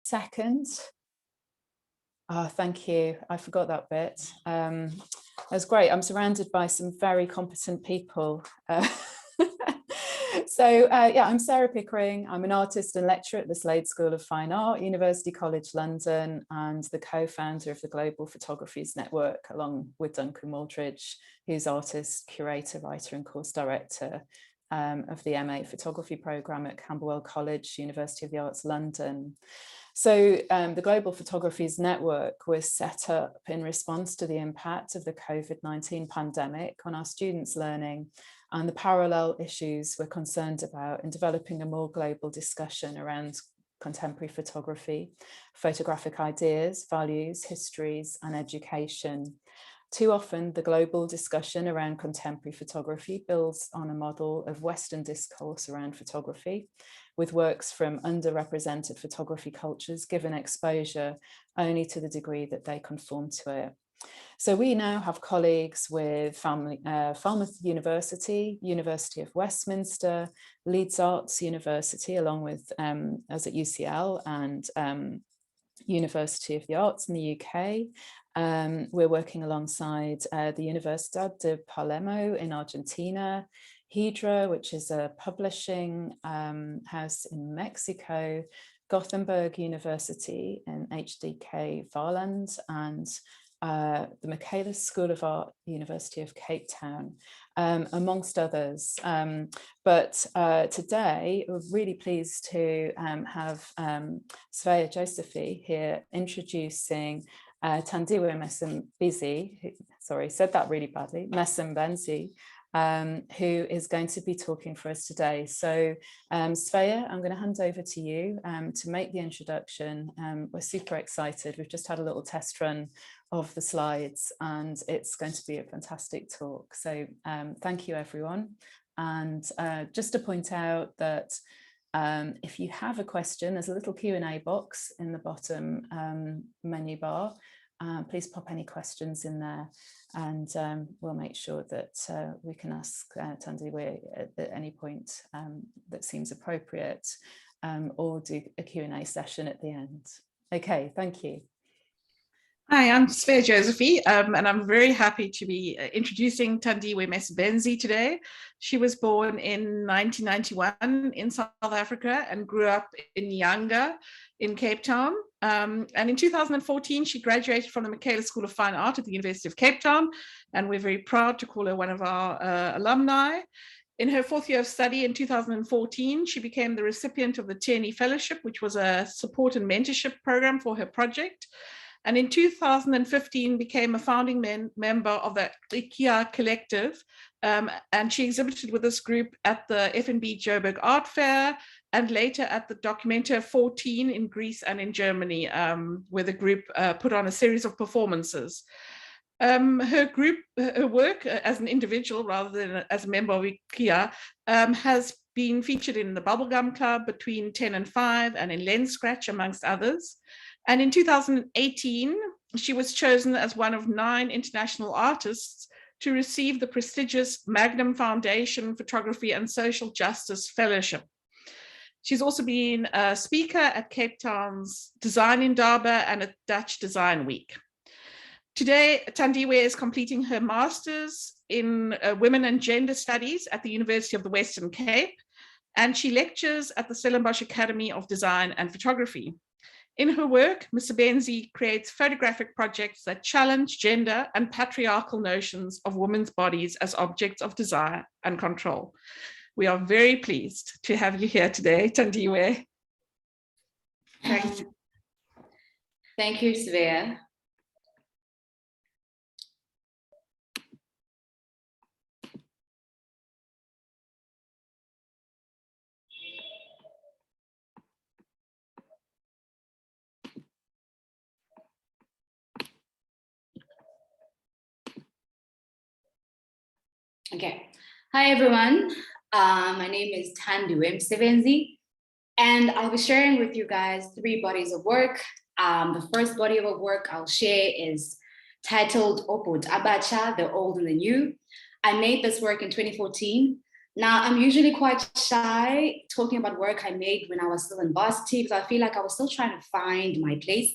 second. Oh, thank you. I forgot that bit. That's great. I'm surrounded by some very competent people. Yeah, I'm Sarah Pickering. I'm an artist and lecturer at the Slade School of Fine Art, University College London, and the co-founder of the Global Photographies Network, along with Duncan Waldridge, who's artist, curator, writer, and course director of the MA Photography programme at Camberwell College, University of the Arts, London. So the Global Photographies Network was set up in response to the impact of the COVID-19 pandemic on our students' learning and the parallel issues we're concerned about in developing a more global discussion around contemporary photography, photographic ideas, values, histories, and education. Too often, the global discussion around contemporary photography builds on a model of Western discourse around photography, with works from underrepresented photography cultures given exposure only to the degree that they conform to it. So we now have colleagues with Falmouth University, University of Westminster, Leeds Arts University, along with us at UCL and University of the Arts in the UK. We're working alongside the Universidad de Palermo in Argentina, Hydra, which is a publishing house in Mexico, Gothenburg University in HDK Vaarland, and the Michaelis School of Art, University of Cape Town, amongst others. But today, we're really pleased to have Svea Josephi here introducing Thandiwe Msebenzi, sorry, said that really badly, Msebenzi, who is going to be talking for us today. So Svea, I'm going to hand over to you to make the introduction. We're super excited. We've just had a little test run of the slides and it's going to be a fantastic talk. So thank you, everyone. And just to point out that if you have a question, there's a little Q&A box in the bottom menu bar. Please pop any questions in there and we'll make sure that we can ask Thandiwe at any point that seems appropriate or do a Q&A session at the end. Okay, thank you. Hi, I'm Svea Josephi, and I'm very happy to be introducing Thandiwe Msebenzi today. She was born in 1991 in South Africa and grew up in Nyanga in Cape Town. And in 2014, she graduated from the Michaelis School of Fine Art at the University of Cape Town, and we're very proud to call her one of our alumni. In her fourth year of study in 2014, she became the recipient of the Tierney Fellowship, which was a support and mentorship program for her project. And in 2015 became a founding member of the IKEA Collective, and she exhibited with this group at the FNB Joburg Art Fair and later at the Documenta 14 in Greece and in Germany, where the group put on a series of performances. Her work as an individual rather than as a member of IKEA has been featured in the Bubblegum Club, Between 10 and 5, and in Lens Scratch, amongst others. And in 2018, she was chosen as one of 9 international artists to receive the prestigious Magnum Foundation Photography and Social Justice Fellowship. She's also been a speaker at Cape Town's Design Indaba and at Dutch Design Week. Today, Thandiwe is completing her master's in Women and Gender Studies at the University of the Western Cape, and she lectures at the Stellenbosch Academy of Design and Photography. In her work, Msebenzi creates photographic projects that challenge gender and patriarchal notions of women's bodies as objects of desire and control. We are very pleased to have you here today, Thandiwe. Thank you. Thank you, Svea. Okay. Hi, everyone. My name is Thandiwe Msebenzi, and I'll be sharing with you guys 3 bodies of work. The first body of work I'll share is titled Opod Abacha, the Old and the New. I made this work in 2014. Now, I'm usually quite shy talking about work I made when I was still in varsity because I feel like I was still trying to find my place.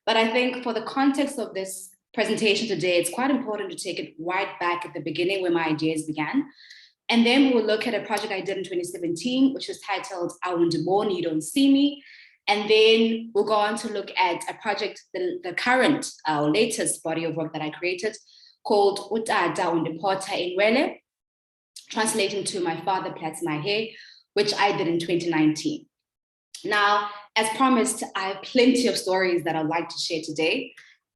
But I think for the context of this presentation today, it's quite important to take it right back at the beginning where my ideas began. And then we will look at a project I did in 2017, which is titled I Won't Born, You Don't See Me. And then we'll go on to look at a project, the current or latest body of work that I created called Utata Undipota Inwele, translating to My Father Plats My Hair, which I did in 2019. Now, as promised, I have plenty of stories that I'd like to share today.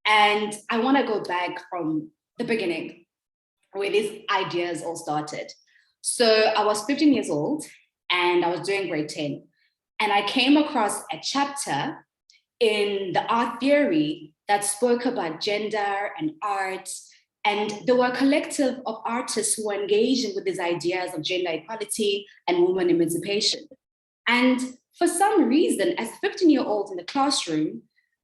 And I want to go back from the beginning, where these ideas all started. So I was 15 years old and I was doing grade 10. And I came across a chapter in the art theory that spoke about gender and art. And there were a collective of artists who were engaging with these ideas of gender equality and women emancipation. And for some reason, as a 15-year-old in the classroom,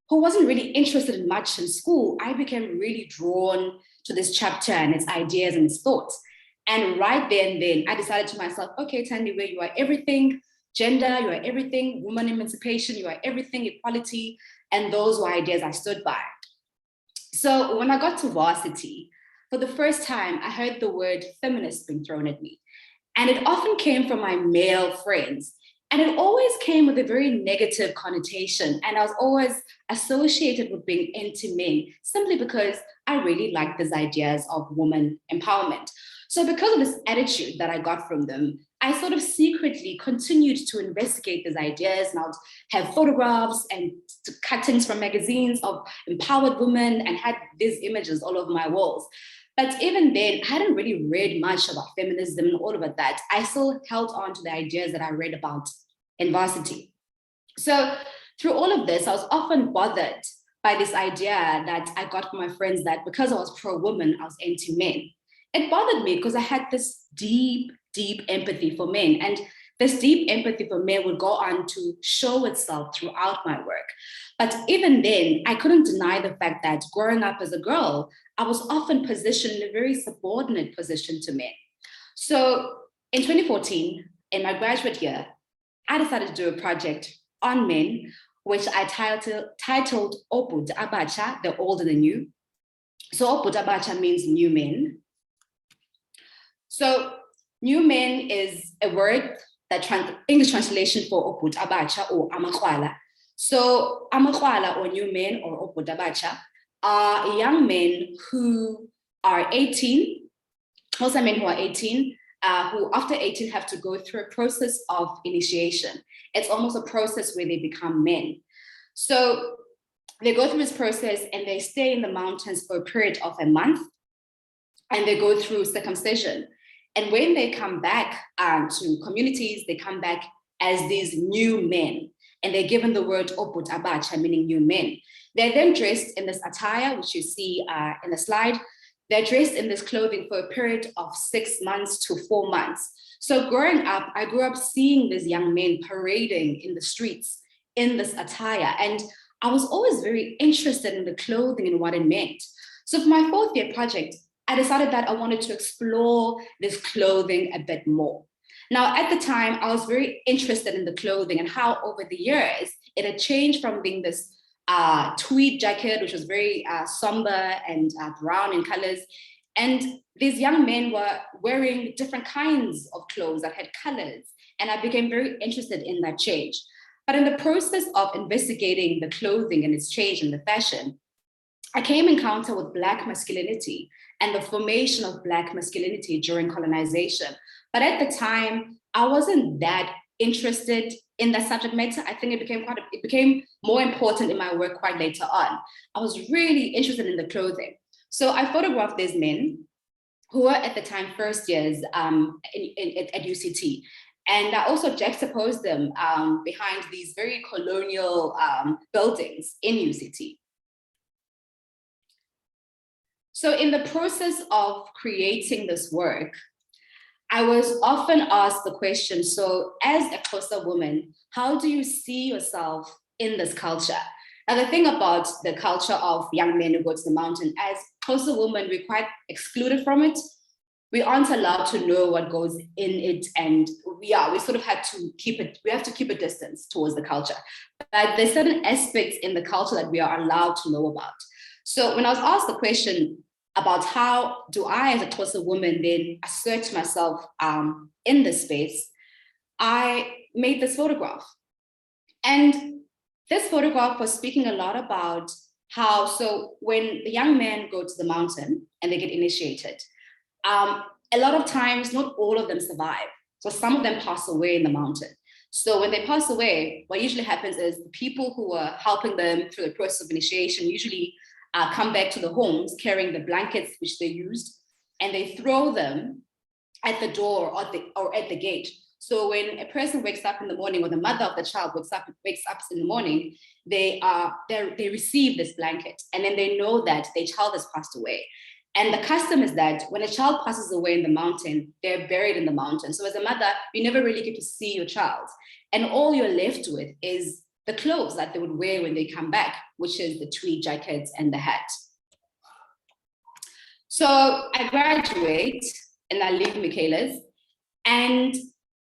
who wasn't really interested in much in school, I became really drawn to this chapter and its ideas and its thoughts. And right there and then, I decided to myself, okay, Thandiwe, you are everything. Gender, you are everything. Woman emancipation, you are everything. Equality. And those were ideas I stood by. So when I got to varsity, for the first time, I heard the word feminist being thrown at me. And it often came from my male friends. And it always came with a very negative connotation. And I was always associated with being into men, simply because I really liked these ideas of woman empowerment. So because of this attitude that I got from them, I sort of secretly continued to investigate these ideas, and I would have photographs and cuttings from magazines of empowered women and had these images all over my walls. But even then, I hadn't really read much about feminism and all of that. I still held on to the ideas that I read about in varsity. So through all of this, I was often bothered by this idea that I got from my friends that because I was pro-woman, I was anti-men. It bothered me because I had this deep, deep empathy for men. And this deep empathy for men would go on to show itself throughout my work. But even then, I couldn't deny the fact that growing up as a girl, I was often positioned in a very subordinate position to men. So in 2014, in my graduate year, I decided to do a project on men, which I titled Oput Abacha, the old and the new. So Oput Abacha means new men. So new men is a word that English translation for Oput Abacha or Amakwala. So Amakwala or new men or Oput Abacha are young men who are 18, also men who are 18, who after 18 have to go through a process of initiation. It's almost a process where they become men. So they go through this process and they stay in the mountains for a period of a month, and they go through circumcision. And when they come back to communities, they come back as these new men, and they're given the word Oput Abacha, meaning new men. They're then dressed in this attire, which you see in the slide. They're dressed in this clothing for a period of 6 months to 4 months. So growing up, I grew up seeing these young men parading in the streets in this attire. And I was always very interested in the clothing and what it meant. So for my fourth year project, I decided that I wanted to explore this clothing a bit more. Now, at the time, I was very interested in the clothing and how over the years, it had changed from being this tweed jacket, which was very somber and brown in colors. And these young men were wearing different kinds of clothes that had colors. And I became very interested in that change. But in the process of investigating the clothing and its change in the fashion, I came in encounter with Black masculinity and the formation of Black masculinity during colonization. But at the time, I wasn't that interested in that subject matter. I think it became more important in my work quite later on. I was really interested in the clothing. So I photographed these men who were at the time first years at UCT. And I also juxtaposed them behind these very colonial buildings in UCT. So in the process of creating this work, I was often asked the question, so as a Xhosa woman, how do you see yourself in this culture? Now, the thing about the culture of young men who go to the mountain, as Xhosa women, we're quite excluded from it. we aren't allowed to know what goes in it, and we sort of had to keep it, we have to keep a distance towards the culture. But there's certain aspects in the culture that we are allowed to know about. So when I was asked the question about how do I as a Xhosa woman then assert myself in this space, I made this photograph. And this photograph was speaking a lot about how, so when the young men go to the mountain and they get initiated, a lot of times, not all of them survive. So some of them pass away in the mountain. So when they pass away, what usually happens is the people who are helping them through the process of initiation usually come back to the homes carrying the blankets which they used, and they throw them at the door or at the gate. So when a person wakes up in the morning, or the mother of the child wakes up in the morning, they receive this blanket, and then they know that their child has passed away. And the custom is that when a child passes away in the mountain, they're buried in the mountain. So as a mother, you never really get to see your child. And all you're left with is the clothes that they would wear when they come back, which is the tweed jackets and the hat. So I graduate and I leave Michaela's, and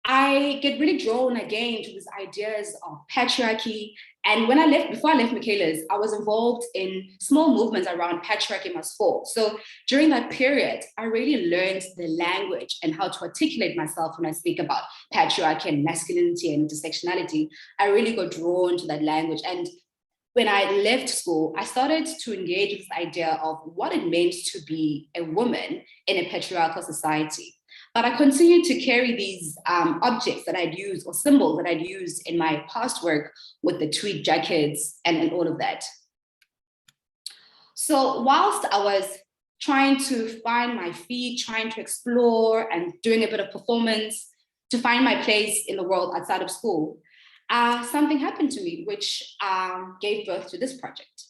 I get really drawn again to these ideas of patriarchy. And when before I left Michaela's, I was involved in small movements around patriarchy must fall. So during that period, I really learned the language and how to articulate myself when I speak about patriarchy and masculinity and intersectionality. I really got drawn to that language. And when I left school, I started to engage with this idea of what it meant to be a woman in a patriarchal society. But I continued to carry these objects that I'd used, or symbols that I'd used in my past work with the tweed jackets and all of that. So whilst I was trying to find my feet, trying to explore and doing a bit of performance to find my place in the world outside of school, something happened to me, which gave birth to this project.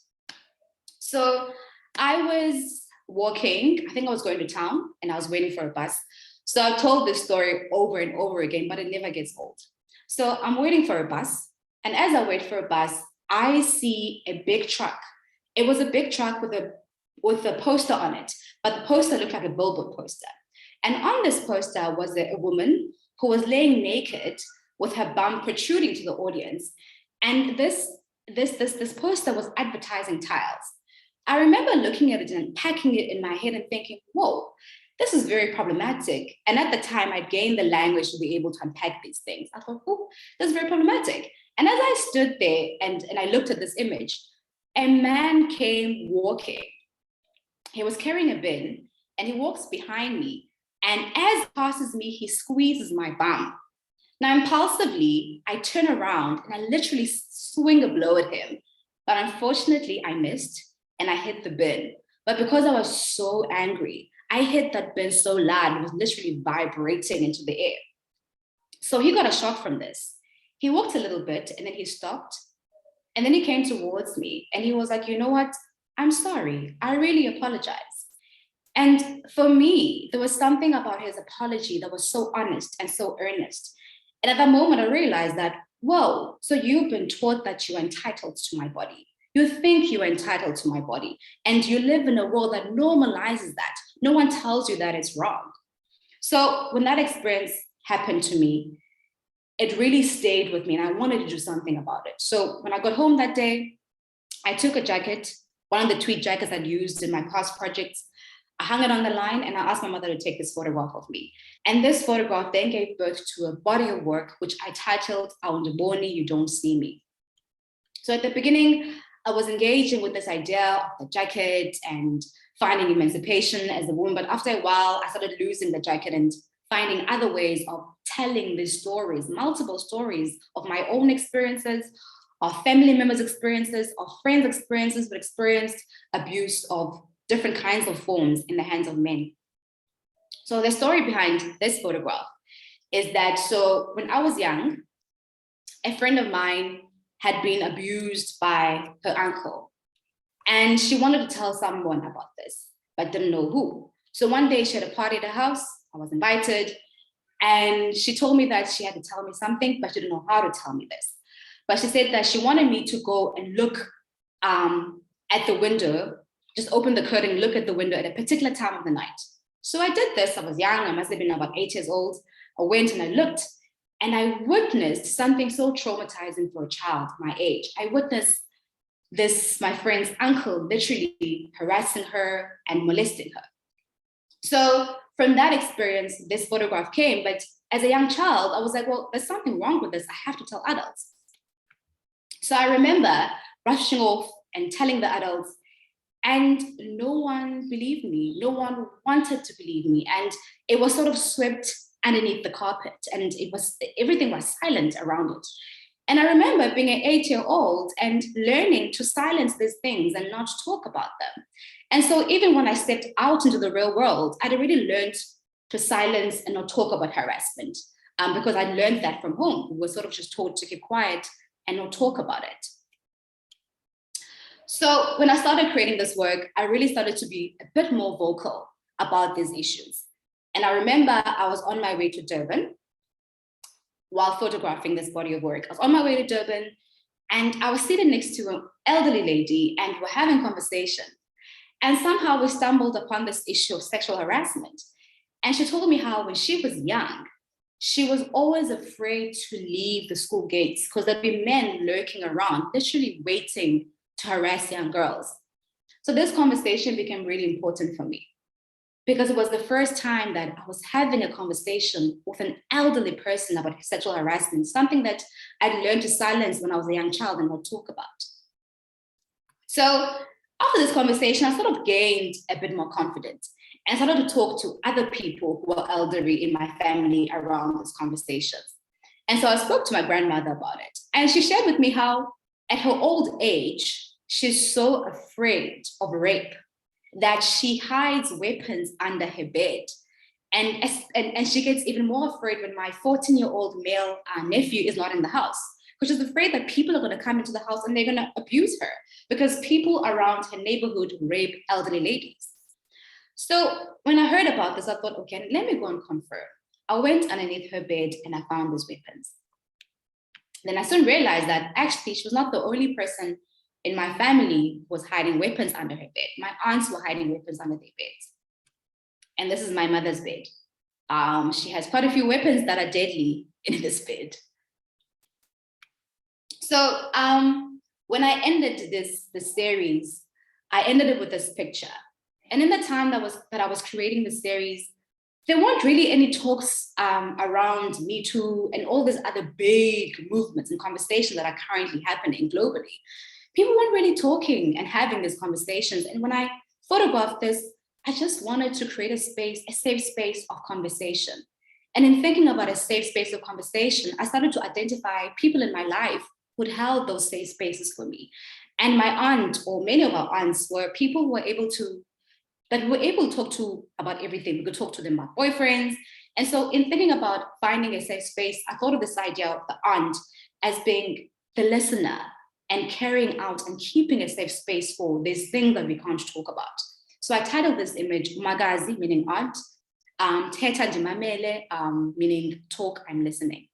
So I was walking, I think I was going to town, and I was waiting for a bus. So I've told this story over and over again, but it never gets old. So I'm waiting for a bus. And as I wait for a bus, I see a big truck. It was a big truck with a poster on it, but the poster looked like a billboard poster. And on this poster was a woman who was laying naked with her bum protruding to the audience. And this poster was advertising tiles. I remember looking at it and packing it in my head and thinking, whoa, this is very problematic. And at the time, I'd gained the language to be able to unpack these things. I thought, oh, this is very problematic. And as I stood there and I looked at this image, a man came walking. He was carrying a bin, and he walks behind me. And as he passes me, he squeezes my bum. Now, impulsively, I turn around and I literally swing a blow at him. But unfortunately, I missed and I hit the bin. But because I was so angry, I hit that bin so loud, it was literally vibrating into the air. So he got a shock from this. He walked a little bit and then he stopped. And then he came towards me and he was like, you know what? I'm sorry. I really apologize. And for me, there was something about his apology that was so honest and so earnest. And at that moment, I realized that, whoa, so you've been taught that you're entitled to my body. You think you're entitled to my body, and you live in a world that normalizes that. No one tells you that it's wrong. So when that experience happened to me, it really stayed with me, and I wanted to do something about it. So when I got home that day, I took a jacket, one of the tweed jackets I'd used in my past projects. I hung it on the line and I asked my mother to take this photograph of me. And this photograph then gave birth to a body of work, which I titled Awundiboni, You Don't See Me. So at the beginning, I was engaging with this idea of the jacket and finding emancipation as a woman. But after a while, I started losing the jacket and finding other ways of telling these stories, multiple stories of my own experiences, of family members' experiences, of friends' experiences, but experienced abuse of different kinds of forms in the hands of men. So the story behind this photograph is that, so when I was young, a friend of mine had been abused by her uncle. And she wanted to tell someone about this, but didn't know who. So one day she had a party at her house, I was invited, and she told me that she had to tell me something, but she didn't know how to tell me this. But she said that she wanted me to go and look at the window, just open the curtain, look at the window at a particular time of the night. So I did this. I was young. I must have been about 8 years old. I went and I looked, and I witnessed something so traumatizing for a child my age. I witnessed this, my friend's uncle, literally harassing her and molesting her. So from that experience, this photograph came. But as a young child, I was like, well, there's something wrong with this. I have to tell adults. So I remember rushing off and telling the adults, and no one believed me. No one wanted to believe me. And it was sort of swept underneath the carpet, and everything was silent around it. And I remember being an 8-year-old and learning to silence these things and not talk about them. And so even when I stepped out into the real world, I'd already learned to silence and not talk about harassment, because I learned that from home. We were sort of just taught to keep quiet and not talk about it. So when I started creating this work, I really started to be a bit more vocal about these issues. And I remember I was on my way to Durban while photographing this body of work. I was on my way to Durban, and I was sitting next to an elderly lady, and we're having conversation. And somehow we stumbled upon this issue of sexual harassment. And she told me how when she was young, she was always afraid to leave the school gates because there'd be men lurking around, literally waiting to harass young girls. So this conversation became really important for me, because it was the first time that I was having a conversation with an elderly person about sexual harassment, something that I'd learned to silence when I was a young child and not talk about. So after this conversation, I sort of gained a bit more confidence and started to talk to other people who were elderly in my family around these conversations. And so I spoke to my grandmother about it. And she shared with me how at her old age, she's so afraid of rape that she hides weapons under her bed. And she gets even more afraid when my 14-year-old male nephew is not in the house, because she's afraid that people are going to come into the house and they're going to abuse her because people around her neighborhood rape elderly ladies. So when I heard about this, I thought, okay, let me go and confirm. I went underneath her bed and I found these weapons. Then I soon realized that actually she was not the only person in my family who was hiding weapons under her bed. My aunts were hiding weapons under their beds. And this is my mother's bed. She has quite a few weapons that are deadly in this bed. So when I ended this series, I ended it with this picture. And in the time that I was creating the series, there weren't really any talks around Me Too and all these other big movements and conversations that are currently happening globally. People weren't really talking and having these conversations. And when I photographed this, I just wanted to create a space, a safe space of conversation. And in thinking about a safe space of conversation, I started to identify people in my life who'd held those safe spaces for me. And my aunt, or many of our aunts, were people who were able to talk to about everything. We could talk to them about boyfriends. And so in thinking about finding a safe space, I thought of this idea of the aunt as being the listener and carrying out and keeping a safe space for these things that we can't talk about. So I titled this image, Magazi, meaning aunt, Teta Ndimamele, meaning talk, I'm listening.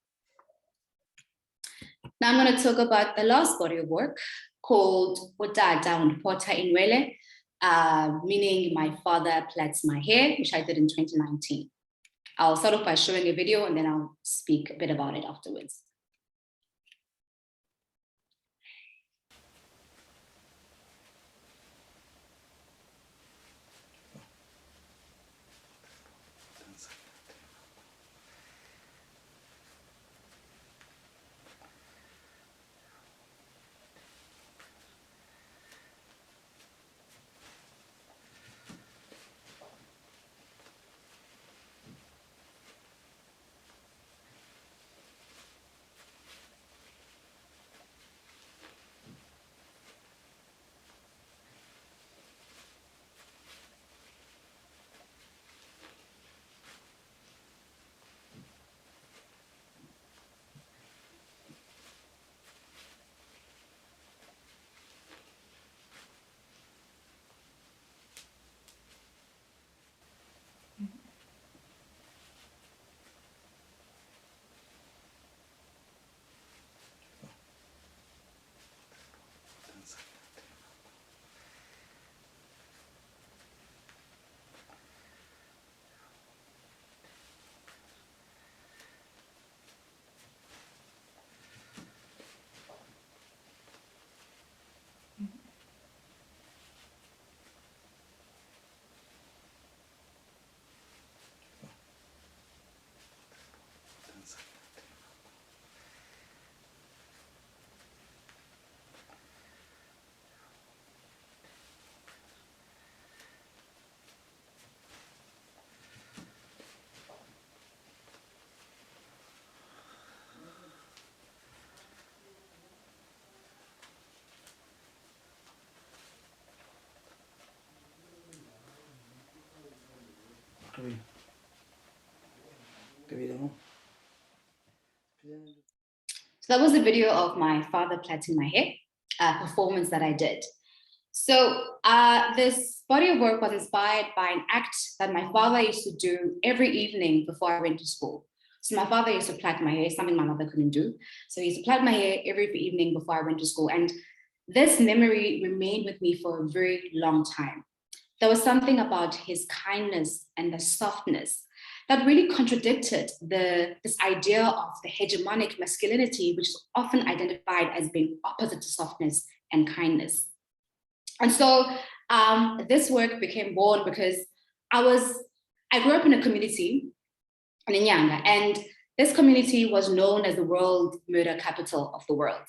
Now I'm going to talk about the last body of work called Utata Undipota Inwele, meaning my father plaits my hair, which I did in 2019. I'll start off by showing a video and then I'll speak a bit about it afterwards. that was a video of my father plaiting my hair, a performance that I did. So this body of work was inspired by an act that my father used to do every evening before I went to school. So my father used to plait my hair, something my mother couldn't do. So he used to plait my hair every evening before I went to school. And this memory remained with me for a very long time. There was something about his kindness and the softness that really contradicted this idea of the hegemonic masculinity, which is often identified as being opposite to softness and kindness. And so this work became born because I grew up in a community in Inyanga, and this community was known as the world murder capital of the world.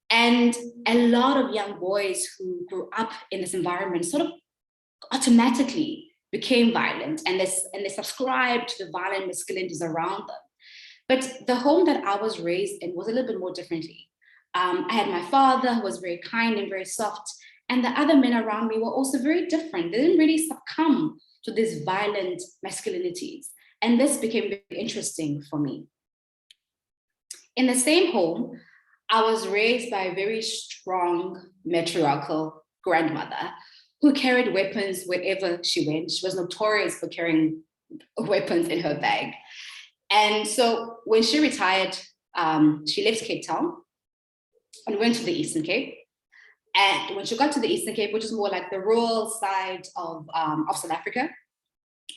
And a lot of young boys who grew up in this environment sort of automatically became violent, and they subscribed to the violent masculinities around them. But the home that I was raised in was a little bit more differently. I had my father, who was very kind and very soft, and the other men around me were also very different. They didn't really succumb to these violent masculinities. And this became very interesting for me. In the same home, I was raised by a very strong matriarchal grandmother who carried weapons wherever she went. She was notorious for carrying weapons in her bag. And so when she retired, she left Cape Town and went to the Eastern Cape. And when she got to the Eastern Cape, which is more like the rural side of South Africa,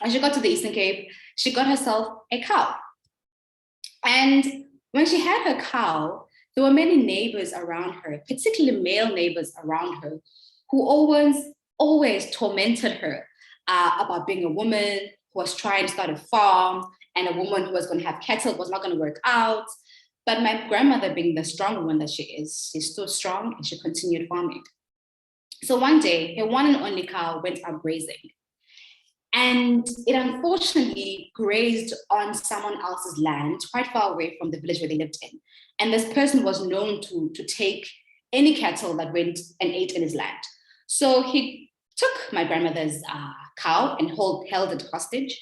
when she got to the Eastern Cape, she got herself a cow. And when she had her cow, there were many neighbors around her, particularly male neighbors around her, who always tormented her about being a woman who was trying to start a farm, and a woman who was going to have cattle was not going to work out. But my grandmother, being the strong woman that she is, she stood strong and she continued farming. So one day, her one and only cow went out grazing. And it unfortunately grazed on someone else's land, quite far away from the village where they lived in. And this person was known to take any cattle that went and ate in his land. So he took my grandmother's cow and held it hostage.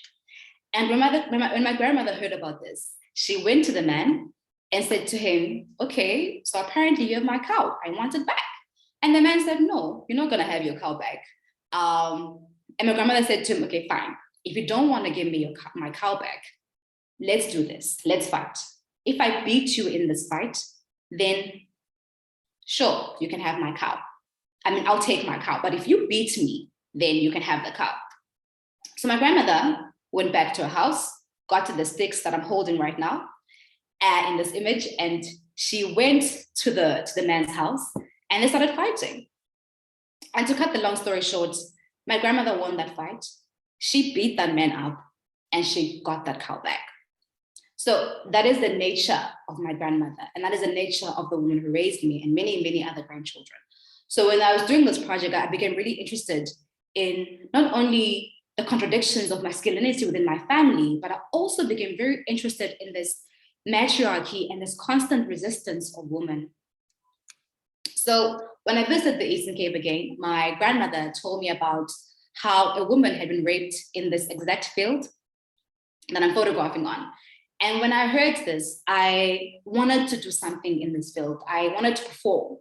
And when my grandmother heard about this, she went to the man and said to him, okay, so apparently you have my cow, I want it back. And the man said, no, you're not gonna have your cow back. And my grandmother said to him, okay, fine. If you don't want to give me my cow back, let's do this. Let's fight. If I beat you in this fight, then sure, you can have my cow. I mean, I'll take my cow. But if you beat me, then you can have the cow. So my grandmother went back to her house, got to the sticks that I'm holding right now in this image, and she went to the man's house and they started fighting. And to cut the long story short, my grandmother won that fight. She beat that man up and she got that cow back. So that is the nature of my grandmother, and that is the nature of the woman who raised me and many, many other grandchildren. So when I was doing this project, I became really interested in not only the contradictions of masculinity within my family, but I also became very interested in this matriarchy and this constant resistance of women. So when I visited the Eastern Cape again, my grandmother told me about how a woman had been raped in this exact field that I'm photographing on. And when I heard this, I wanted to do something in this field. I wanted to perform.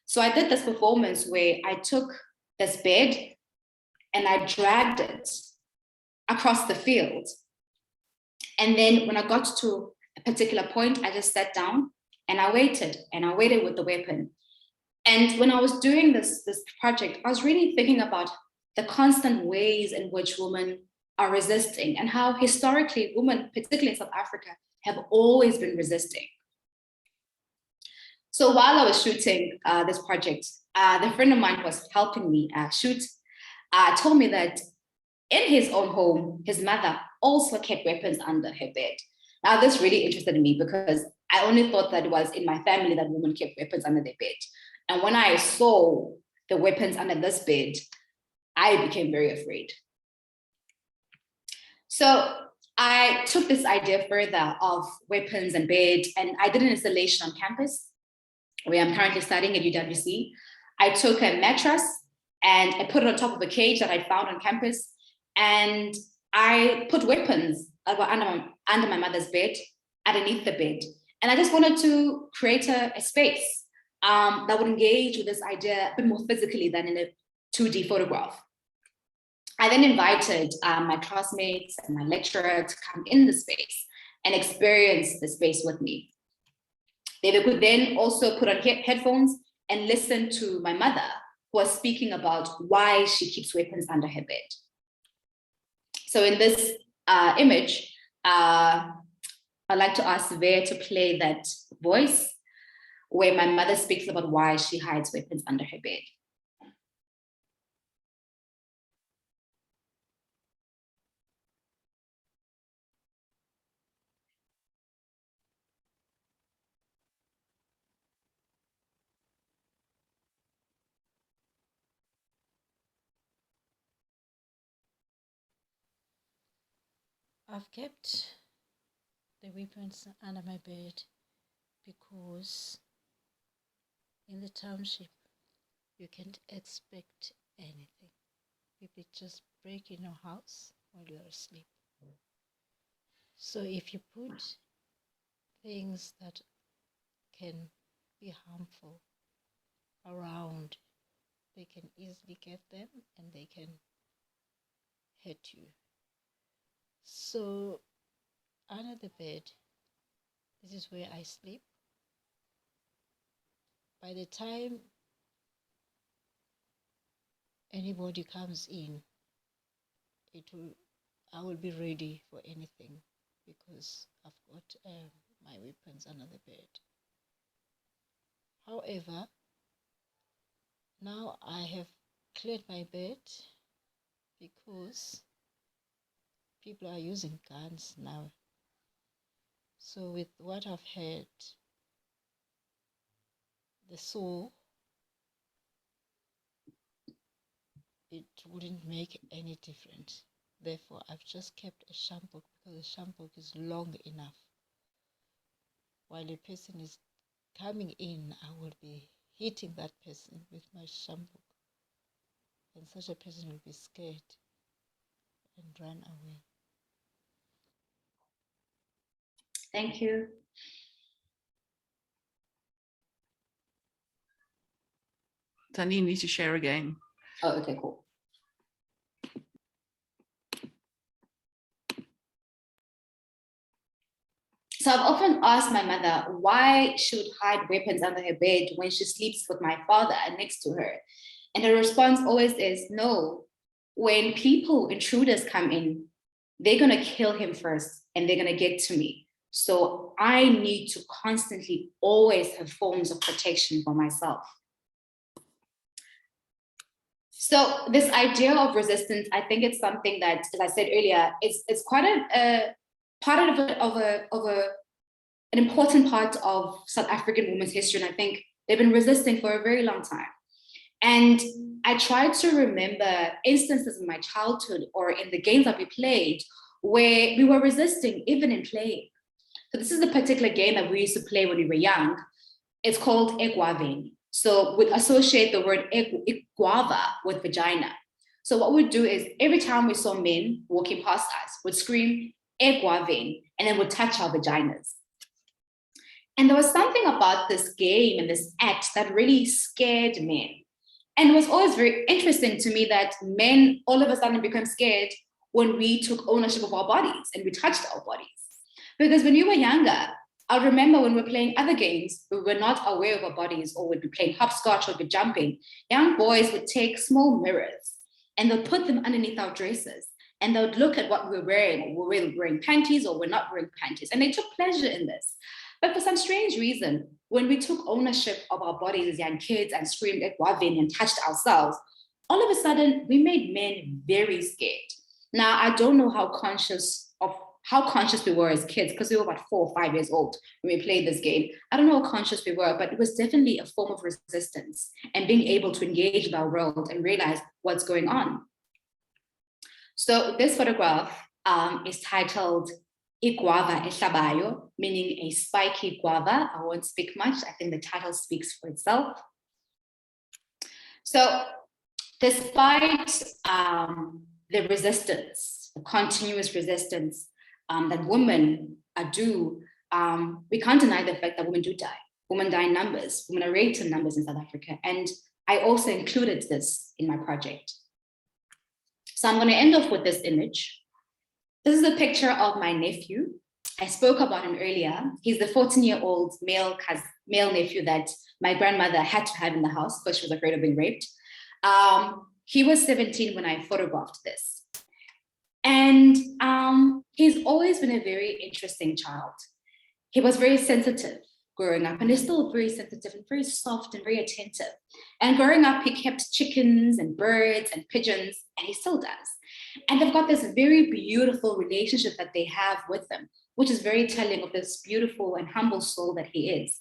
So I did this performance where I took this bed and I dragged it across the field. And then when I got to a particular point, I just sat down and I waited with the weapon. And when I was doing this project, I was really thinking about the constant ways in which women are resisting and how historically women, particularly in South Africa, have always been resisting. So while I was shooting this project, the friend of mine who was helping me shoot told me that in his own home, his mother also kept weapons under her bed. Now this really interested me because I only thought that it was in my family that women kept weapons under their bed. And when I saw the weapons under this bed, I became very afraid. So I took this idea further of weapons and bed, and I did an installation on campus where I'm currently studying at UWC. I took a mattress and I put it on top of a cage that I found on campus, and I put weapons that were under my mother's bed, underneath the bed. And I just wanted to create a space that would engage with this idea a bit more physically than in a 2D photograph. I then invited my classmates and my lecturer to come in the space and experience the space with me. They could then also put on headphones and listen to my mother, who was speaking about why she keeps weapons under her bed. So in this image, I'd like to ask Svea to play that voice where my mother speaks about why she hides weapons under her bed. I've kept the weapons under my bed because in the township you can't expect anything. People just break in your house while you're asleep. So if you put things that can be harmful around, they can easily get them and they can hurt you. So under the bed, this is where I sleep. By the time anybody comes in, I will be ready for anything because I've got my weapons under the bed. However, now I have cleared my bed because people are using guns now. So with what I've heard, the saw, it wouldn't make any difference. Therefore, I've just kept a shampoo because the shampoo is long enough. While a person is coming in, I will be hitting that person with my shampoo. And such a person will be scared and run away. Thank you. Tandi, you need to share again. Oh, okay, cool. So I've often asked my mother why she would hide weapons under her bed when she sleeps with my father next to her. And her response always is, no, when people, intruders come in, they're gonna kill him first and they're gonna get to me. So I need to constantly always have forms of protection for myself. So this idea of resistance, I think it's something that, as I said earlier, it's quite a part of an important part of South African women's history. And I think they've been resisting for a very long time. And I try to remember instances in my childhood or in the games that we played where we were resisting even in playing. So this is a particular game that we used to play when we were young. It's called Egwaveni. So we'd associate the word Igwava with vagina. So what we'd do is every time we saw men walking past us, we'd scream Egwaveni, and then we'd touch our vaginas. And there was something about this game and this act that really scared men. And it was always very interesting to me that men all of a sudden became scared when we took ownership of our bodies and we touched our bodies. Because when you were younger, I remember when we were playing other games, we were not aware of our bodies, or we'd be playing hopscotch or be jumping. Young boys would take small mirrors and they'd put them underneath our dresses and they would look at what we were wearing. Were we wearing panties or we're not wearing panties? And they took pleasure in this. But for some strange reason, when we took ownership of our bodies as young kids and screamed at Wavin and touched ourselves, all of a sudden we made men very scared. Now, I don't know how conscious we were as kids, because we were about 4 or 5 years old when we played this game. I don't know how conscious we were, but it was definitely a form of resistance and being able to engage with our world and realize what's going on. So this photograph is titled Igwava Ehlabayo, meaning a spiky guava. I won't speak much. I think the title speaks for itself. So despite the resistance, the continuous resistance that women do we can't deny the fact that women do die. Women die in numbers. Women are raped in numbers in South Africa. And I also included this in my project. So I'm going to end off with this image. This is a picture of my nephew. I spoke about him earlier. He's the 14-year-old male nephew that my grandmother had to have in the house because she was afraid of being raped. He was 17 when I photographed this. And he's always been a very interesting child. He was very sensitive growing up, and he's still very sensitive and very soft and very attentive. And growing up, he kept chickens and birds and pigeons, and he still does. And they've got this very beautiful relationship that they have with them, which is very telling of this beautiful and humble soul that he is.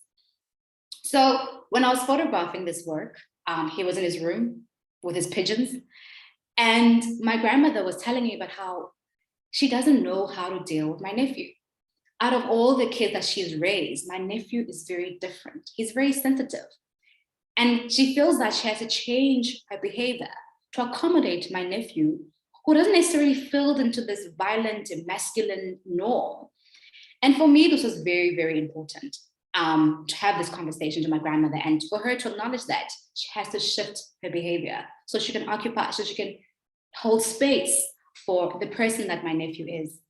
So when I was photographing this work, he was in his room with his pigeons. And my grandmother was telling me about how she doesn't know how to deal with my nephew. Out of all the kids that she's raised, my nephew is very different. He's very sensitive. And she feels that she has to change her behavior to accommodate my nephew, who doesn't necessarily fit into this violent and masculine norm. And for me, this was very, very important to have this conversation to my grandmother and for her to acknowledge that she has to shift her behavior so she can occupy, so she can hold space for the person that my nephew is.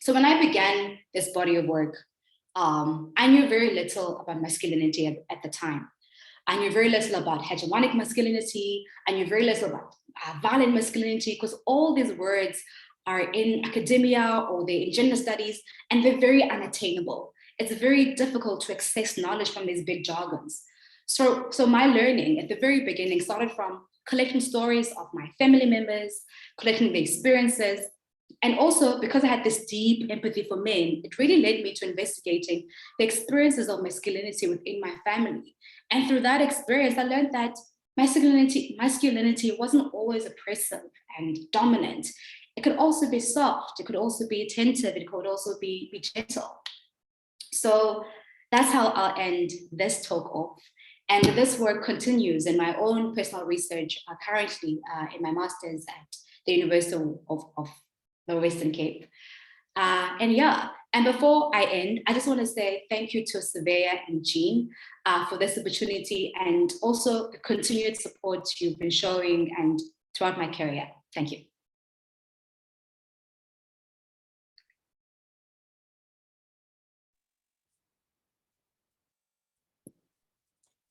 So when I began this body of work, I knew very little about masculinity at the time. I knew very little about hegemonic masculinity. I knew very little about violent masculinity, because all these words are in academia or they're in gender studies, and they're very unattainable. It's very difficult to access knowledge from these big jargons. So my learning at the very beginning started from collecting stories of my family members, collecting the experiences. And also, because I had this deep empathy for men, it really led me to investigating the experiences of masculinity within my family. And through that experience, I learned that masculinity wasn't always oppressive and dominant. It could also be soft, it could also be attentive, it could also be gentle. So that's how I'll end this talk off. And this work continues in my own personal research, currently in my master's at the University of the Western Cape. And before I end, I just want to say thank you to Surveyor and Jean for this opportunity, and also the continued support you've been showing and throughout my career. Thank you.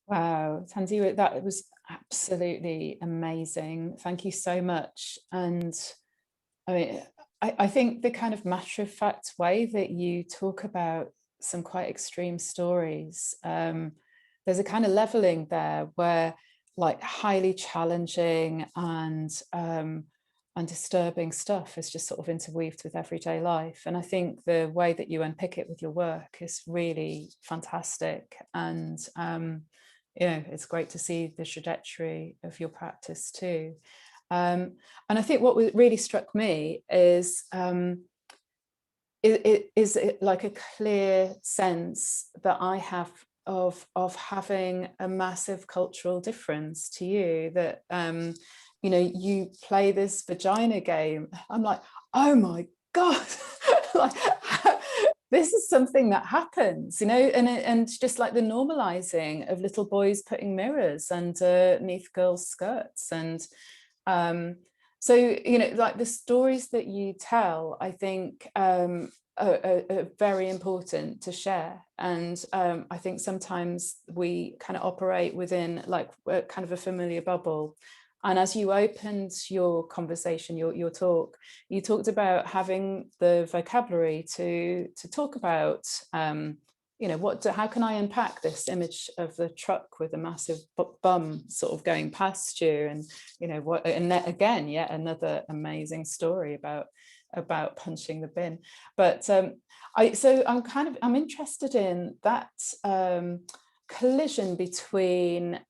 Wow, Thandiwe, that was absolutely amazing. Thank you so much. And I mean, I think the kind of matter-of-fact way that you talk about some quite extreme stories, there's a kind of leveling there where like highly challenging and disturbing stuff is just sort of interweaved with everyday life. And I think the way that you unpick it with your work is really fantastic. And you know, it's great to see the trajectory of your practice too. And I think what really struck me is it like a clear sense that I have of having a massive cultural difference to you, that you know, you play this vagina game. I'm like, oh my God, like, this is something that happens, you know, and just like the normalizing of little boys putting mirrors underneath girls' skirts. And so, you know, like the stories that you tell, I think are very important to share. And I think sometimes we kind of operate within like kind of a familiar bubble. And as you opened your conversation, your talk, you talked about having the vocabulary to talk about, you know, how can I unpack this image of the truck with a massive bum sort of going past you, and you know what, and again, yet another amazing story about punching the bin. But I'm interested in that collision between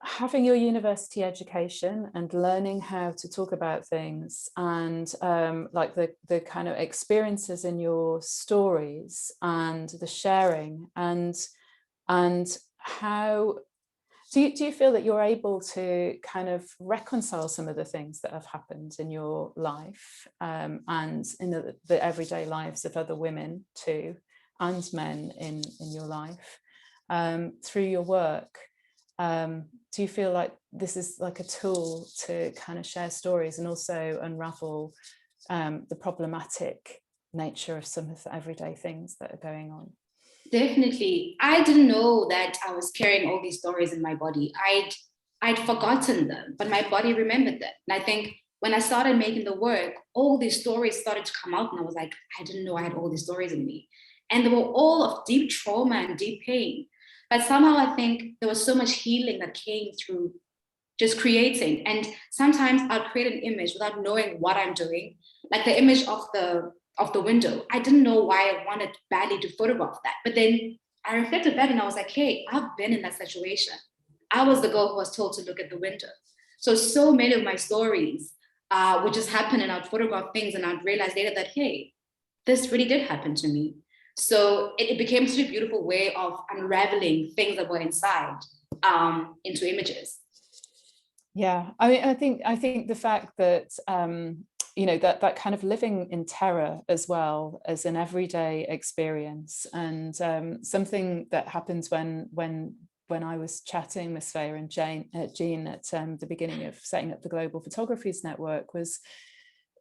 having your university education and learning how to talk about things, and like the kind of experiences in your stories and the sharing, and how, Do you feel that you're able to kind of reconcile some of the things that have happened in your life and in the everyday lives of other women too, and men in your life through your work? Do you feel like this is like a tool to kind of share stories and also unravel the problematic nature of some of the everyday things that are going on? Definitely. I didn't know that I was carrying all these stories in my body. I'd forgotten them, but my body remembered them. And I think when I started making the work, all these stories started to come out, and I was like, I didn't know I had all these stories in me. And they were all of deep trauma and deep pain. But somehow I think there was so much healing that came through just creating. And sometimes I'll create an image without knowing what I'm doing, like the image of the window. I didn't know why I wanted badly to photograph that. But then I reflected back and I was like, hey, I've been in that situation. I was the girl who was told to look at the window. So many of my stories would just happen, and I'd photograph things and I'd realize later that, hey, this really did happen to me. So it became such a beautiful way of unraveling things that were inside into images. Yeah, I mean, I think the fact that you know, that kind of living in terror as well as an everyday experience, and something that happens when I was chatting with Svea and Jean at the beginning of setting up the Global Photographies network was,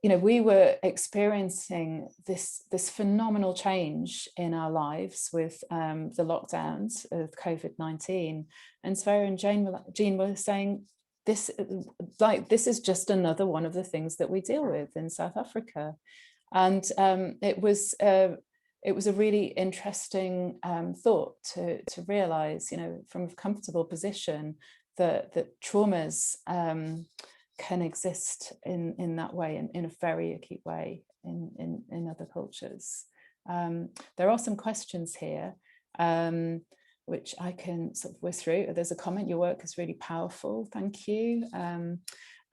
you know, we were experiencing this phenomenal change in our lives with the lockdowns of COVID-19, and Svea and Jean were saying, this is just another one of the things that we deal with in South Africa. And it was a really interesting thought to realize, you know, from a comfortable position that traumas can exist in that way, and in a very acute way in other cultures. There are some questions here which I can sort of whiz through. There's a comment, your work is really powerful, thank you.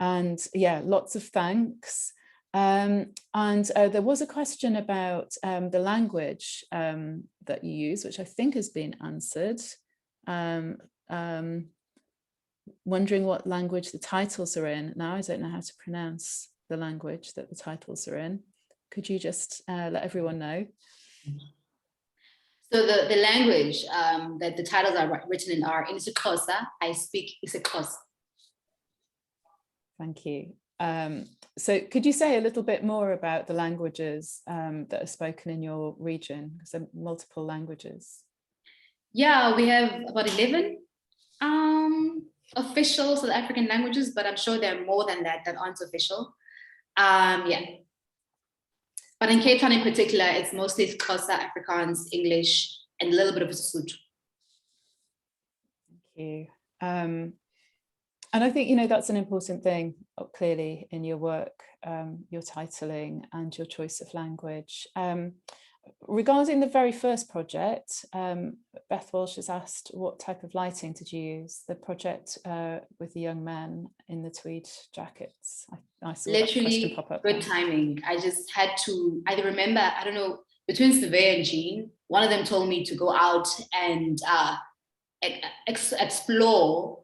And yeah, lots of thanks. And there was a question about the language that you use, which I think has been answered. Wondering what language the titles are in. Now I don't know how to pronounce the language that the titles are in. Could you just let everyone know? So the language that the titles are written in are in isiXhosa. I speak isiXhosa. Thank you. So could you say a little bit more about the languages that are spoken in your region? Because there are multiple languages. Yeah, we have about 11 official South African languages, but I'm sure there are more than that aren't official. Yeah. But in Cape Town in particular, it's mostly Xhosa, Afrikaans, English, and a little bit of Sesotho. Thank you. And I think, you know, that's an important thing, clearly, in your work, your titling and your choice of language. Regarding the very first project, Beth Walsh has asked, what type of lighting did you use? The project with the young men in the tweed jackets. I saw literally that question pop up. Good timing. I just had to, I remember, I don't know, between Svea and Jean, one of them told me to go out and explore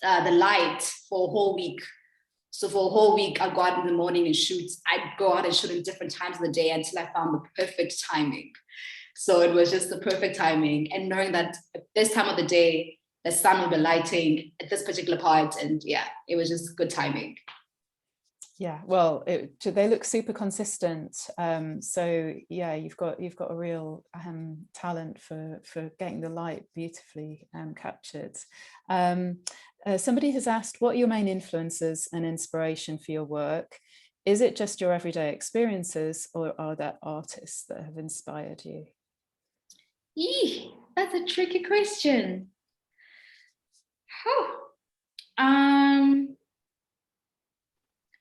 the light for a whole week. So for a whole week, I'd go out in the morning and shoot. I'd go out and shoot in different times of the day until I found the perfect timing. So it was just the perfect timing. And knowing that at this time of the day, the sun will be lighting at this particular part. And yeah, it was just good timing. Yeah, well, they look super consistent. So yeah, you've got a real talent for getting the light beautifully captured. Somebody has asked, what are your main influences and inspiration for your work? Is it just your everyday experiences, or are there artists that have inspired you? Eee, that's a tricky question.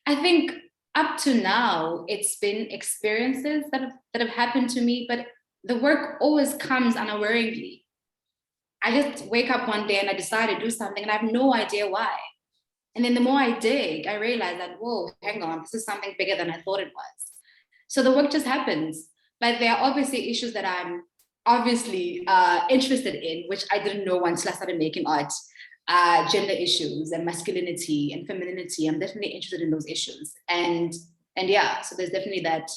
I think up to now, it's been experiences that have happened to me, but the work always comes unawareingly. I just wake up one day and I decide to do something and I have no idea why. And then the more I dig, I realize that, whoa, hang on, this is something bigger than I thought it was. So the work just happens. But there are obviously issues that I'm obviously interested in, which I didn't know until I started making art. gender issues and masculinity and femininity. I'm definitely interested in those issues. And yeah, so there's definitely that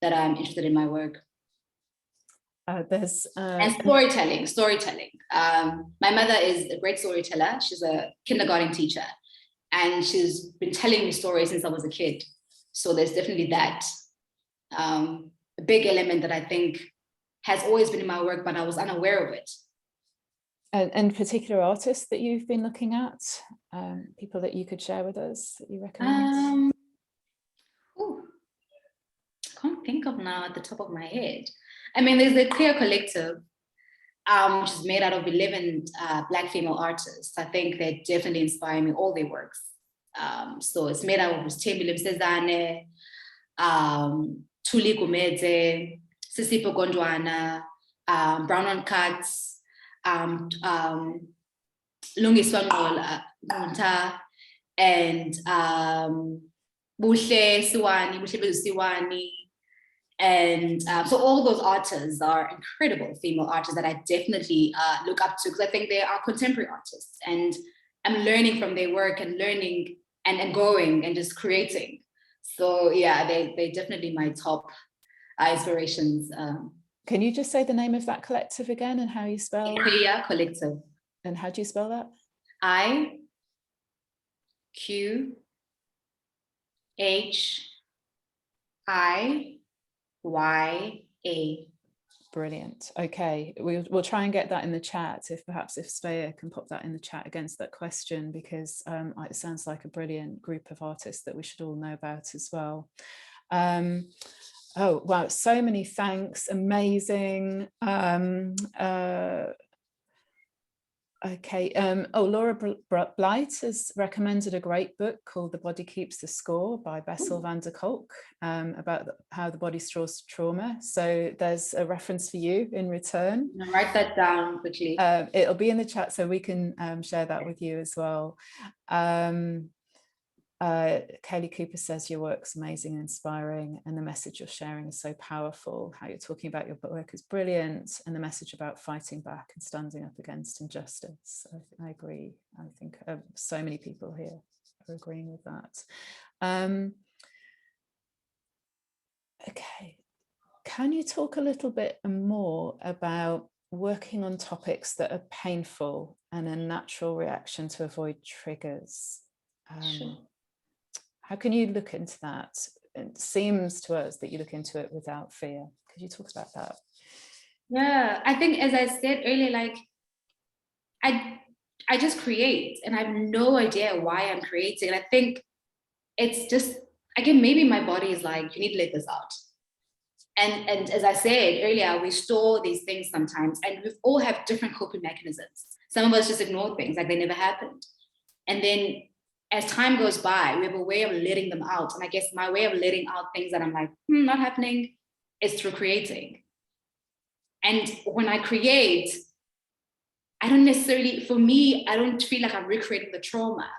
I'm interested in my work. And storytelling. My mother is a great storyteller. She's a kindergarten teacher, and she's been telling me stories since I was a kid. So there's definitely that a big element that I think has always been in my work, but I was unaware of it. And particular artists that you've been looking at, people that you could share with us that you recommend? I can't think of now at the top of my head. I mean, there's the Clear Collective, which is made out of 11 Black female artists. I think they definitely inspire me, all their works. So it's made out of Thandiwe Msebenzi, Tuli Gumedze, Sisipo Gondwana, Brown on Cuts, Lungiswa Nqunta, and Buhle Siwani. And so all those artists are incredible female artists that I definitely look up to, because I think they are contemporary artists, and I'm learning from their work and learning and growing and just creating. So yeah, they definitely my top inspirations. Can you just say the name of that collective again and how you spell? Clear Collective. And how do you spell that? IQHIYA. Brilliant. Okay, we'll try and get that in the chat, if Svea can pop that in the chat against that question, because it sounds like a brilliant group of artists that we should all know about as well. Oh wow, so many thanks, amazing. Okay, Laura Blight has recommended a great book called The Body Keeps the Score by Bessel van der Kolk, about how the body stores trauma. So there's a reference for you in return. I'll write that down quickly. It'll be in the chat so we can share that with you as well. Kelly Cooper says your work's amazing and inspiring, and the message you're sharing is so powerful. How you're talking about your work is brilliant, and the message about fighting back and standing up against injustice. I agree. I think so many people here are agreeing with that. Okay, can you talk a little bit more about working on topics that are painful and a natural reaction to avoid triggers? Sure. How can you look into that? It seems to us that you look into it without fear. Could you talk about that? Yeah, I think, as I said earlier, like I just create, and I have no idea why I'm creating. And I think it's just, again, maybe my body is like, you need to let this out. And as I said earlier, we store these things sometimes, and we all have different coping mechanisms. Some of us just ignore things like they never happened. And then as time goes by, we have a way of letting them out. And I guess my way of letting out things that I'm like, not happening, is through creating. And when I create, I don't necessarily, for me, I don't feel like I'm recreating the trauma,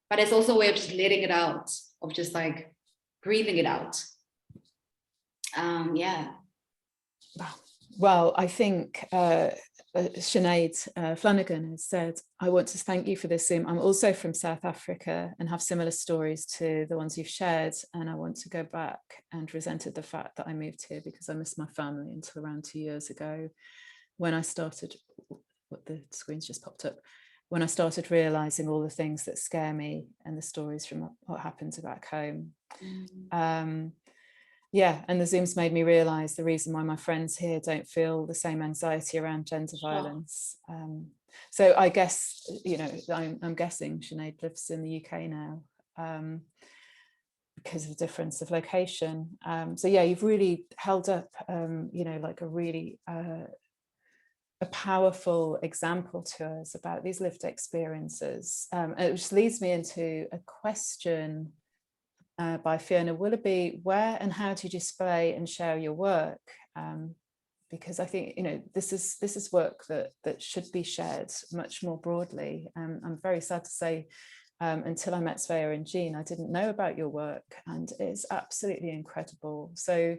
but it's also a way of just letting it out, of just like breathing it out. Yeah. Well, I think Sinead Flanagan has said, I want to thank you for this Zoom. I'm also from South Africa and have similar stories to the ones you've shared. And I want to go back, and resented the fact that I moved here because I missed my family until around 2 years ago, when I started, what the screen's just popped up, when I started realizing all the things that scare me and the stories from what happens back home. Yeah, and the Zoom's made me realize the reason why my friends here don't feel the same anxiety around gender violence. So I guess, you know, I'm guessing Sinead lives in the UK now because of the difference of location. So yeah, you've really held up, you know, like a really a powerful example to us about these lived experiences, which leads me into a question by Fiona Willoughby: where and how do you display and share your work? Because I think, you know, this is work that should be shared much more broadly. I'm very sad to say, until I met Svea and Jean, I didn't know about your work, and it's absolutely incredible. So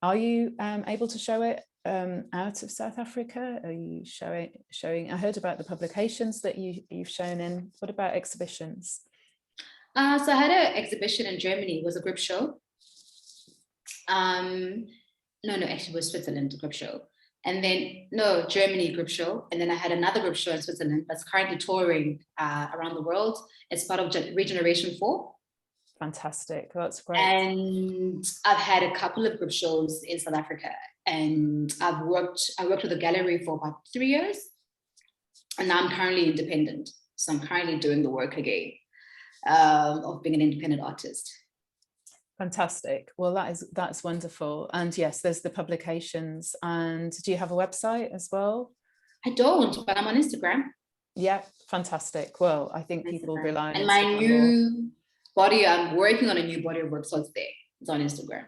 Are you able to show it out of South Africa? Are you showing? I heard about the publications that you've shown in. What about exhibitions? So I had an exhibition in Germany. It was a group show. No, actually it was Switzerland group show. And then, no, Germany group show. And then I had another group show in Switzerland that's currently touring around the world. It's part of Regeneration 4. Fantastic, that's great. And I've had a couple of group shows in South Africa. And I worked with a gallery for about 3 years. And now I'm currently independent. So I'm currently doing the work again of being an independent artist. Fantastic. Well, that's wonderful. And yes, there's the publications. And do you have a website as well? I don't, but I'm on Instagram. Yeah, fantastic. Well, I think people rely on and Instagram my new body, I'm working on a new body of work, so it's there. It's on Instagram.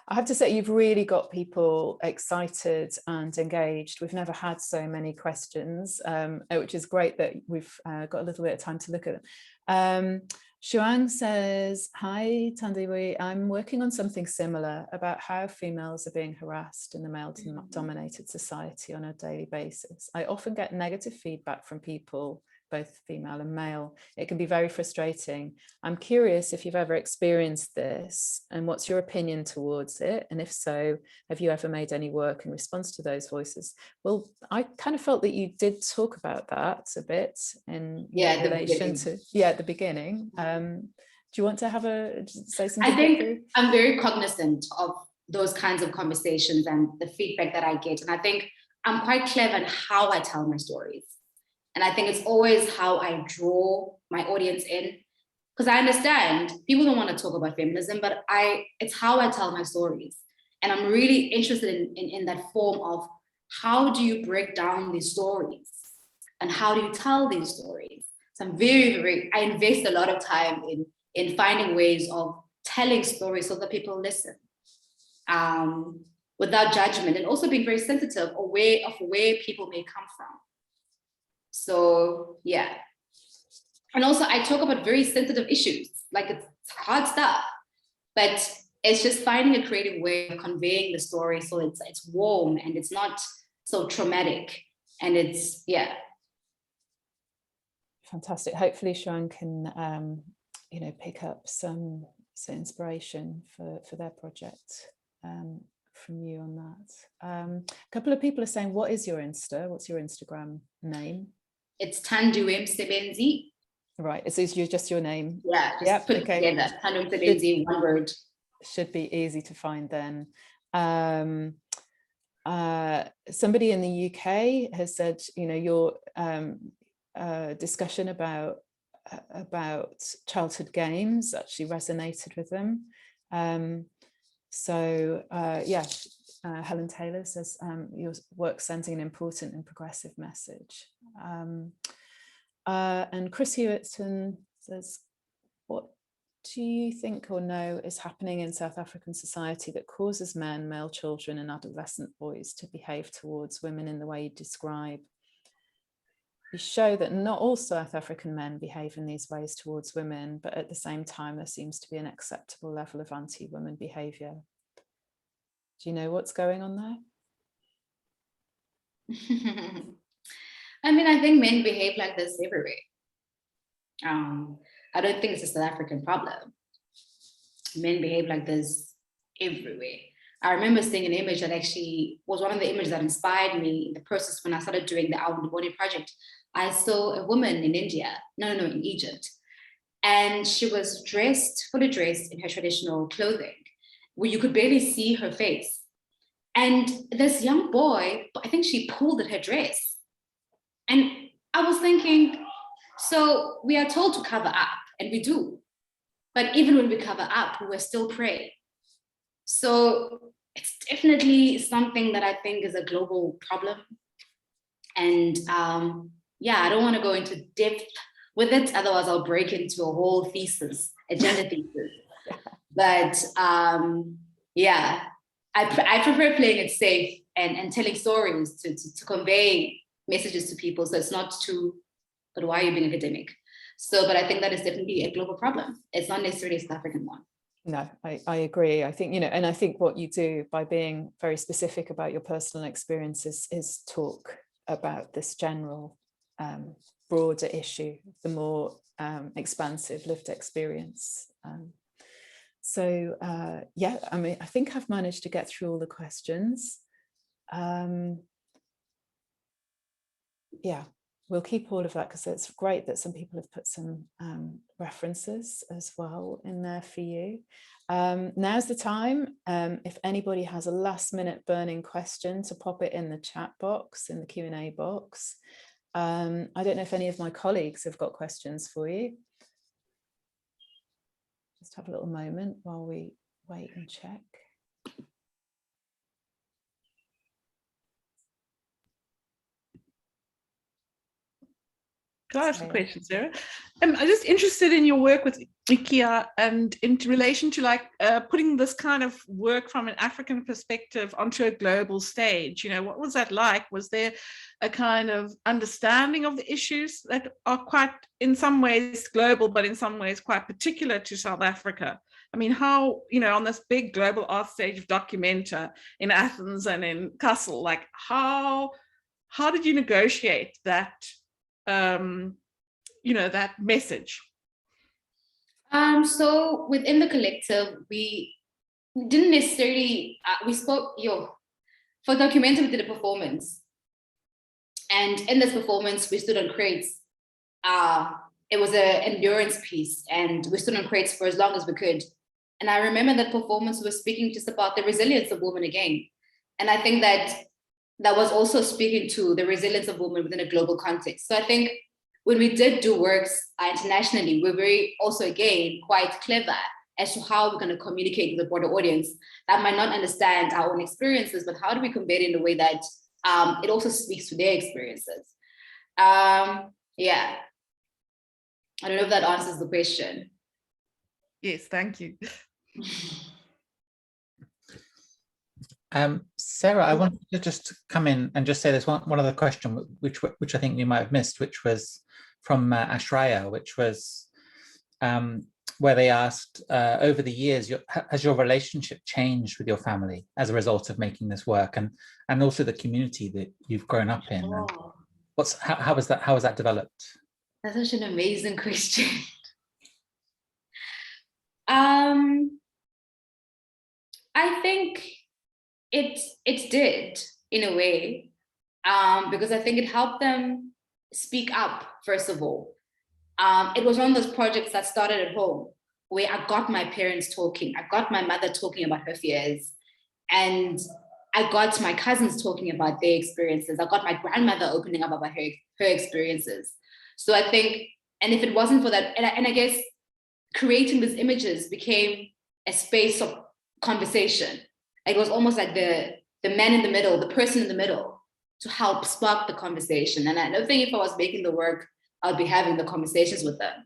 I have to say, you've really got people excited and engaged. We've never had so many questions, which is great that we've got a little bit of time to look at them. Shuang says, hi, Thandiwe, I'm working on something similar about how females are being harassed in the male-dominated society on a daily basis. I often get negative feedback from people, both female and male. It can be very frustrating. I'm curious if you've ever experienced this and what's your opinion towards it? And if so, have you ever made any work in response to those voices? Well, I kind of felt that you did talk about that a bit in relation to, at the beginning. Do you want to say something? I think I'm very cognizant of those kinds of conversations and the feedback that I get. And I think I'm quite clever in how I tell my stories. And I think it's always how I draw my audience in, because I understand people don't want to talk about feminism, but it's how I tell my stories. And I'm really interested in that form of how do you break down these stories and how do you tell these stories? So I'm I invest a lot of time in finding ways of telling stories so that people listen without judgment, and also being very sensitive, aware of where people may come from. So yeah, and also I talk about very sensitive issues, like it's hard stuff, but it's just finding a creative way of conveying the story so it's warm and it's not so traumatic, and it's fantastic. Hopefully Shuang can pick up some inspiration for their project from you on that. A couple of people are saying, what is your what's your Instagram name? It's Thandiwe Msebenzi. Right, so it's just your name. Yeah, just put it together. Thandiwe Msebenzi, one word. Should be easy to find then. Somebody in the UK has said, your discussion about childhood games actually resonated with them. Helen Taylor says your work sending an important and progressive message. And Chris Hewitton says, what do you think or know is happening in South African society that causes men, male children and adolescent boys to behave towards women in the way you describe? You show that not all South African men behave in these ways towards women, but at the same time, there seems to be an acceptable level of anti-woman behavior. Do you know what's going on there? I mean, I think men behave like this everywhere. I don't think it's a South African problem. Men behave like this everywhere. I remember seeing an image that actually was one of the images that inspired me in the process when I started doing the Out in the Body project. I saw a woman in in Egypt. And she was fully dressed in her traditional clothing, where you could barely see her face. And this young boy, I think she pulled at her dress. And I was thinking, so we are told to cover up, and we do. But even when we cover up, we're still prey. So it's definitely something that I think is a global problem. And I don't want to go into depth with it, otherwise I'll break into a whole agenda thesis. But I prefer playing it safe and telling stories to convey messages to people, so it's not too, but why are you being academic? So, but I think that is definitely a global problem. It's not necessarily a South African one. No, I agree. I think, and I think what you do by being very specific about your personal experiences is talk about this general broader issue, the more expansive lived experience. So yeah, I mean, I think I've managed to get through all the questions. Yeah, we'll keep all of that because it's great that some people have put some references as well in there for you. Now's the time. If anybody has a last minute burning question, to pop it in the chat box, in the Q&A box. I don't know if any of my colleagues have got questions for you. Just have a little moment while we wait and check. Can I ask a question, Sarah? I'm just interested in your work with IKEA and in relation to like putting this kind of work from an African perspective onto a global stage. What was that like? Was there a kind of understanding of the issues that are quite, in some ways global, but in some ways quite particular to South Africa? I mean, how, on this big global art stage of Documenta in Athens and in Kassel, like how did you negotiate that? That message? So within the collective, we didn't necessarily, we spoke, for Documenta, we did a performance. And in this performance, we stood on crates. It was an endurance piece, and we stood on crates for as long as we could. And I remember that performance was speaking just about the resilience of women again. And I think that was also speaking to the resilience of women within a global context. So I think when we did do works internationally, we're very also, again, quite clever as to how we're going to communicate with a broader audience that might not understand our own experiences, but how do we convey it in a way that it also speaks to their experiences. Yeah. I don't know if that answers the question. Yes, thank you. Sarah, I wanted to just come in and just say there's one other question which I think you might have missed, which was from Ashraya, which was where they asked, over the years, has your relationship changed with your family as a result of making this work, and also the community that you've grown up in? Oh. How has that developed? That's such an amazing question. I think it did, in a way, because I think it helped them speak up, first of all. It was one of those projects that started at home, where I got my parents talking. I got my mother talking about her fears, and I got my cousins talking about their experiences. I got my grandmother opening up about her experiences. So I think, and if it wasn't for that, and I guess creating these images became a space of conversation. It was almost like the man in the middle, the person in the middle, to help spark the conversation. And I don't think if I was making the work, I'd be having the conversations with them.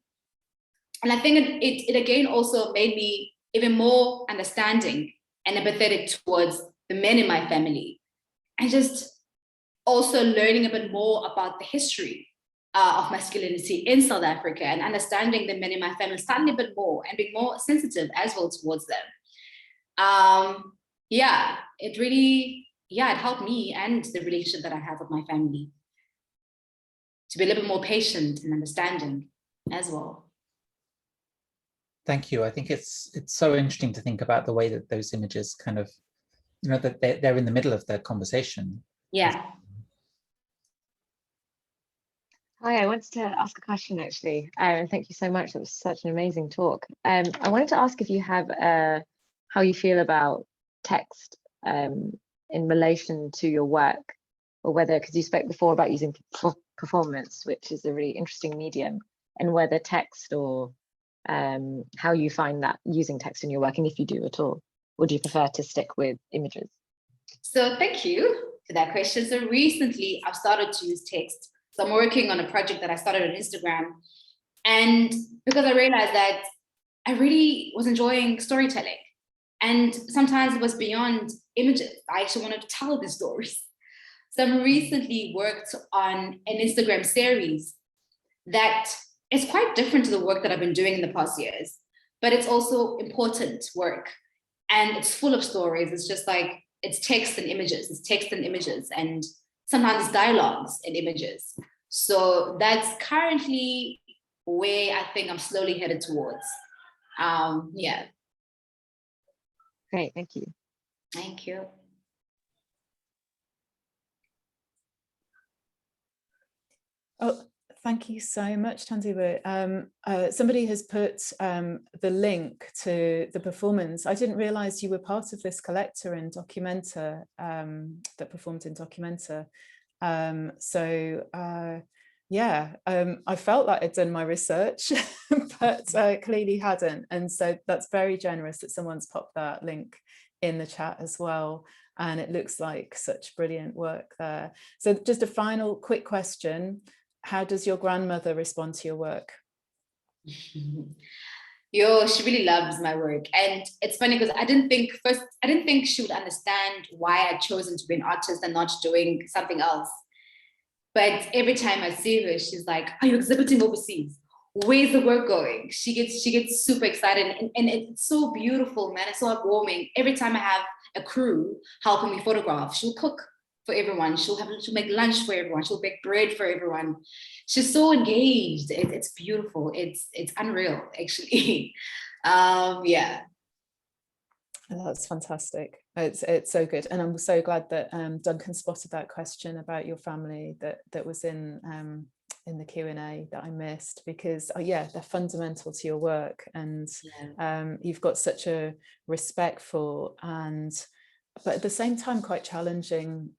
And I think it again also made me even more understanding and empathetic towards the men in my family, and just also learning a bit more about the history of masculinity in South Africa, and understanding the men in my family slightly a bit more, and being more sensitive as well towards them. Yeah, it really, it helped me and the relationship that I have with my family to be a little bit more patient and understanding as well. Thank you. I think it's so interesting to think about the way that those images kind of, that they're in the middle of the conversation. Yeah. Hi, I wanted to ask a question actually. Thank you so much. That was such an amazing talk. I wanted to ask if you have how you feel about text in relation to your work, or whether, because you spoke before about using performance, which is a really interesting medium, and whether text or how you find that using text in your work, and if you do at all, or do you prefer to stick with images? So thank you for that question. So recently I've started to use text. So I'm working on a project that I started on Instagram. And because I realized that I really was enjoying storytelling. And sometimes it was beyond images. I actually wanted to tell the stories. So I've recently worked on an Instagram series that is quite different to the work that I've been doing in the past years. but it's also important work. And it's full of stories. It's just like, it's text and images, and sometimes dialogues and images. So that's currently where I think I'm slowly headed towards. Yeah. Great, thank you. Thank you. Oh, thank you so much, Thandiwe. Somebody has put the link to the performance. I didn't realize you were part of this collector in Documenta that performed in Documenta. Yeah, I felt like I'd done my research, but clearly hadn't. And so that's very generous that someone's popped that link in the chat as well. And it looks like such brilliant work there. So just a final quick question. How does your grandmother respond to your work? Yo, she really loves my work. And it's funny because I didn't think she would understand why I'd chosen to be an artist and not doing something else. But every time I see her, she's like, "Are you exhibiting overseas? Where's the work going?" She gets super excited, and it's so beautiful, man. It's so heartwarming. Every time I have a crew helping me photograph, she'll cook for everyone. She'll make lunch for everyone. She'll bake bread for everyone. She's so engaged. It's beautiful. It's unreal, actually. Yeah. That's fantastic. It's so good, and I'm so glad that Duncan spotted that question about your family that was in the Q&A that I missed, because yeah, they're fundamental to your work, and you've got such a respectful but at the same time quite challenging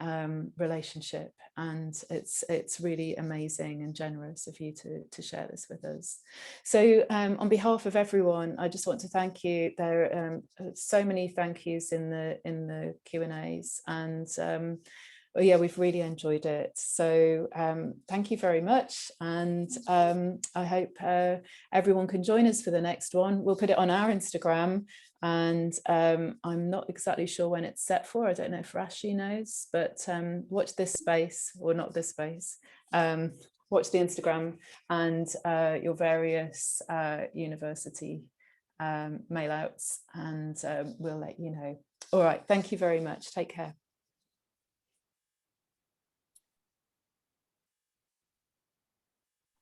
relationship, and it's really amazing and generous of you to share this with us. So on behalf of everyone, I just want to thank you. There are so many thank yous in the Q&As, and yeah, we've really enjoyed it. So thank you very much, and I hope everyone can join us for the next one. We'll put it on our Instagram, and I'm not exactly sure when it's set for. I don't know if Rashi knows, but watch this space, or not this space. Watch the Instagram and your various university mail outs, and we'll let you know. All right, thank you very much. Take care.